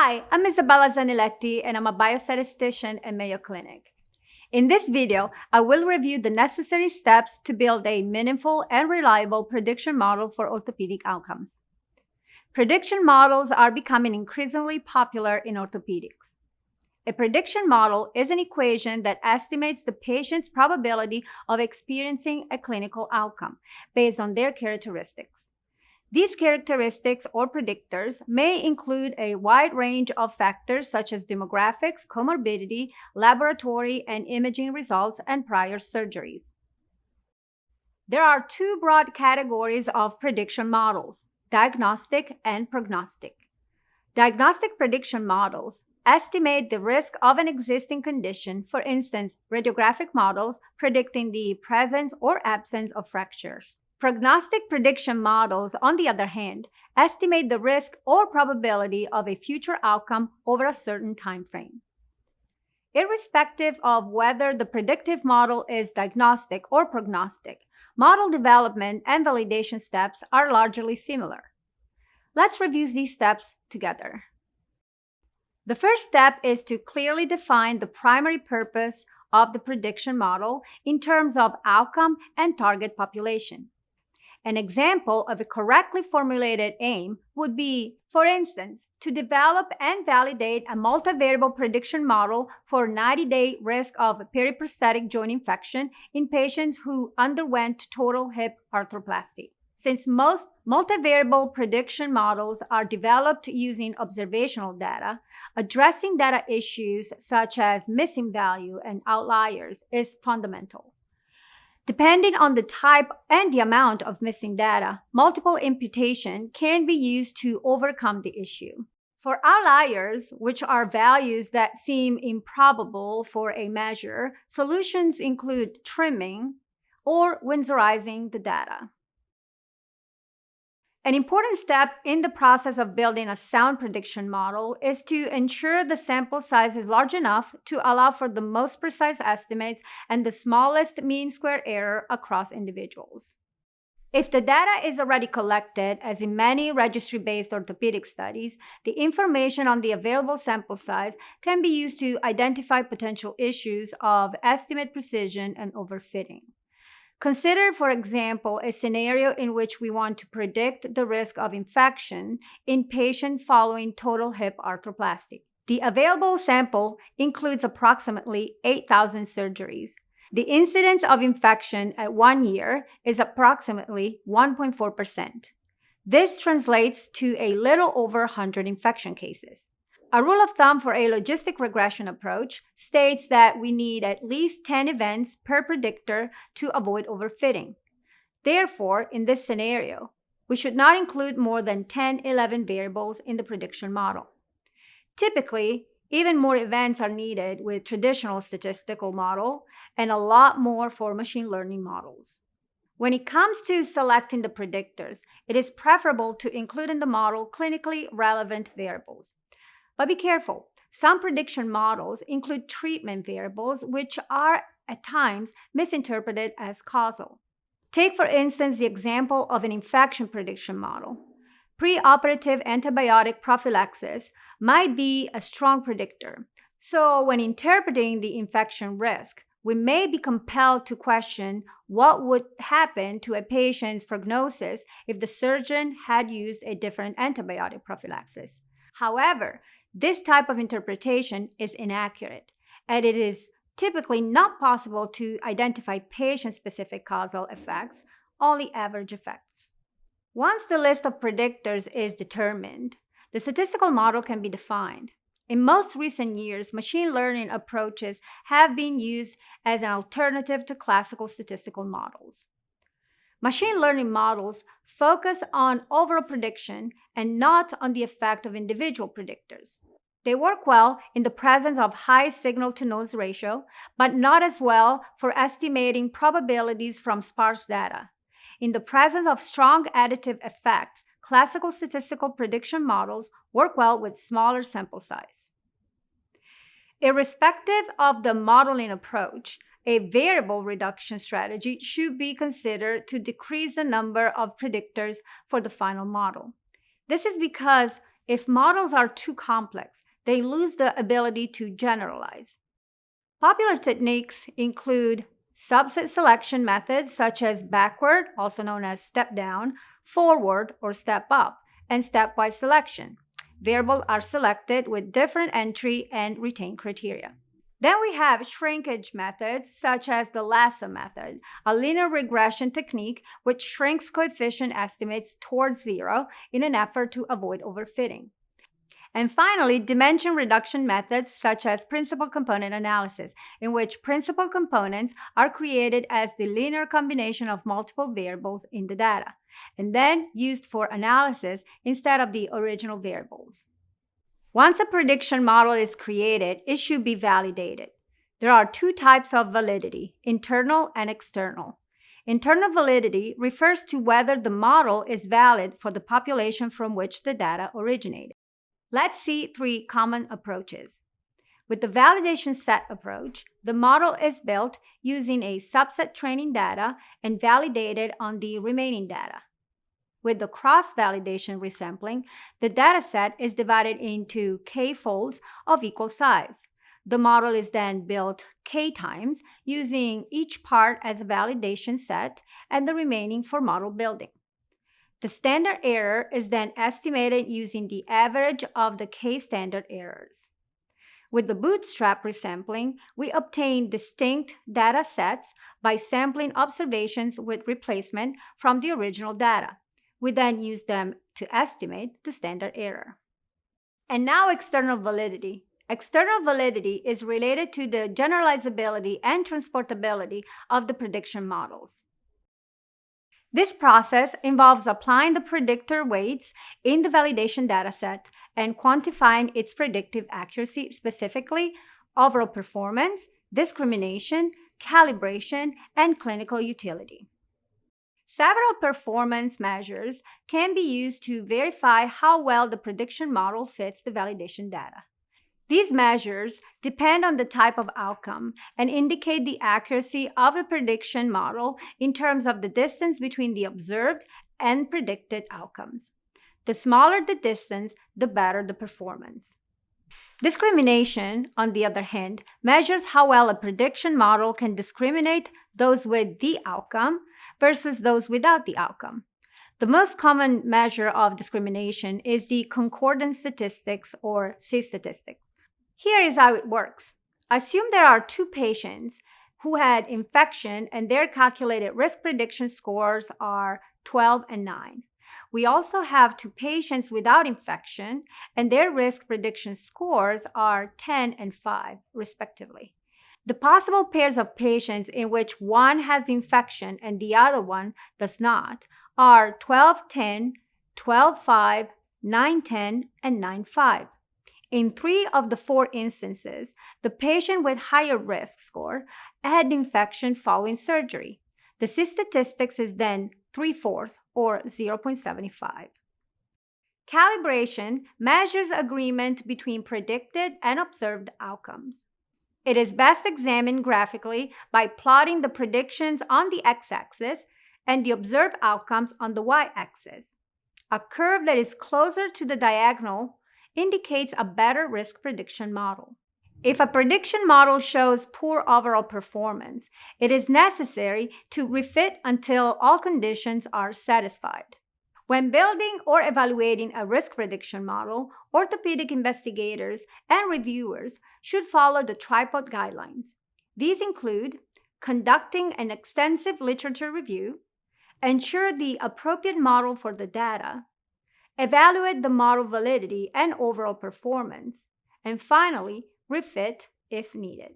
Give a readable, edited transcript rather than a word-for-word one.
Hi, I'm Isabella Zaniletti, and I'm a biostatistician at Mayo Clinic. In this video, I will review the necessary steps to build a meaningful and reliable prediction model for orthopedic outcomes. Prediction models are becoming increasingly popular in orthopedics. A prediction model is an equation that estimates the patient's probability of experiencing a clinical outcome based on their characteristics. These characteristics or predictors may include a wide range of factors such as demographics, comorbidity, laboratory and imaging results, and prior surgeries. There are two broad categories of prediction models: diagnostic and prognostic. Diagnostic prediction models estimate the risk of an existing condition, for instance, radiographic models predicting the presence or absence of fractures. Prognostic prediction models, on the other hand, estimate the risk or probability of a future outcome over a certain time frame. Irrespective of whether the predictive model is diagnostic or prognostic, model development and validation steps are largely similar. Let's review these steps together. The first step is to clearly define the primary purpose of the prediction model in terms of outcome and target population. An example of a correctly formulated aim would be, for instance, to develop and validate a multivariable prediction model for 90-day risk of periprosthetic joint infection in patients who underwent total hip arthroplasty. Since most multivariable prediction models are developed using observational data, addressing data issues such as missing value and outliers is fundamental. Depending on the type and the amount of missing data, multiple imputation can be used to overcome the issue. For outliers, which are values that seem improbable for a measure, solutions include trimming or Windsorizing the data. An important step in the process of building a sound prediction model is to ensure the sample size is large enough to allow for the most precise estimates and the smallest mean square error across individuals. If the data is already collected, as in many registry-based orthopedic studies, the information on the available sample size can be used to identify potential issues of estimate precision and overfitting. Consider, for example, a scenario in which we want to predict the risk of infection in patients following total hip arthroplasty. The available sample includes approximately 8,000 surgeries. The incidence of infection at 1 year is approximately 1.4%. This translates to a little over 100 infection cases. A rule of thumb for a logistic regression approach states that we need at least 10 events per predictor to avoid overfitting. Therefore, in this scenario, we should not include more than 10-11 variables in the prediction model. Typically, even more events are needed with traditional statistical model and a lot more for machine learning models. When it comes to selecting the predictors, it is preferable to include in the model clinically relevant variables. But be careful, some prediction models include treatment variables which are at times misinterpreted as causal. Take, for instance, the example of an infection prediction model. Preoperative antibiotic prophylaxis might be a strong predictor. So when interpreting the infection risk, we may be compelled to question what would happen to a patient's prognosis if the surgeon had used a different antibiotic prophylaxis. However, this type of interpretation is inaccurate, and it is typically not possible to identify patient-specific causal effects, only average effects. Once the list of predictors is determined, the statistical model can be defined. In most recent years, machine learning approaches have been used as an alternative to classical statistical models. Machine learning models focus on overall prediction and not on the effect of individual predictors. They work well in the presence of high signal-to-noise ratio, but not as well for estimating probabilities from sparse data. In the presence of strong additive effects, classical statistical prediction models work well with smaller sample size. Irrespective of the modeling approach, a variable reduction strategy should be considered to decrease the number of predictors for the final model. This is because If models are too complex, they lose the ability to generalize. Popular techniques include subset selection methods such as backward, also known as step down, forward or step up, and stepwise selection. Variables are selected with different entry and retain criteria. Then we have shrinkage methods such as the lasso method, a linear regression technique which shrinks coefficient estimates towards zero in an effort to avoid overfitting. And finally, dimension reduction methods such as principal component analysis, in which principal components are created as the linear combination of multiple variables in the data, and then used for analysis instead of the original variables. Once a prediction model is created, it should be validated. There are two types of validity, internal and external. Internal validity refers to whether the model is valid for the population from which the data originated. Let's see three common approaches. With the validation set approach, the model is built using a subset training data and validated on the remaining data. With the cross-validation resampling, the dataset is divided into k-folds of equal size. The model is then built k times, using each part as a validation set and the remaining for model building. The standard error is then estimated using the average of the k-standard errors. With the bootstrap resampling, we obtain distinct data sets by sampling observations with replacement from the original data. We then use them to estimate the standard error. And now external validity. External validity is related to the generalizability and transportability of the prediction models. This process involves applying the predictor weights in the validation dataset and quantifying its predictive accuracy, specifically overall performance, discrimination, calibration, and clinical utility. Several performance measures can be used to verify how well the prediction model fits the validation data. These measures depend on the type of outcome and indicate the accuracy of a prediction model in terms of the distance between the observed and predicted outcomes. The smaller the distance, the better the performance. Discrimination, on the other hand, measures how well a prediction model can discriminate those with the outcome versus those without the outcome. The most common measure of discrimination is the Concordance statistics, or C statistic. Here is how it works. Assume there are two patients who had infection and their calculated risk prediction scores are 12 and 9. We also have two patients without infection and their risk prediction scores are 10 and 5, respectively. The possible pairs of patients in which one has the infection and the other one does not are 12-10, 12-5, 9-10, and 9-5. In 3 of the 4 instances, the patient with higher risk score had infection following surgery. The C statistics is then 3/4 or 0.75. Calibration measures agreement between predicted and observed outcomes. It is best examined graphically by plotting the predictions on the x-axis and the observed outcomes on the y-axis. A curve that is closer to the diagonal indicates a better risk prediction model. If a prediction model shows poor overall performance, it is necessary to refit until all conditions are satisfied. When building or evaluating a risk prediction model, orthopedic investigators and reviewers should follow the tripod guidelines. These include conducting an extensive literature review, ensure the appropriate model for the data, evaluate the model validity and overall performance, and finally, refit if needed.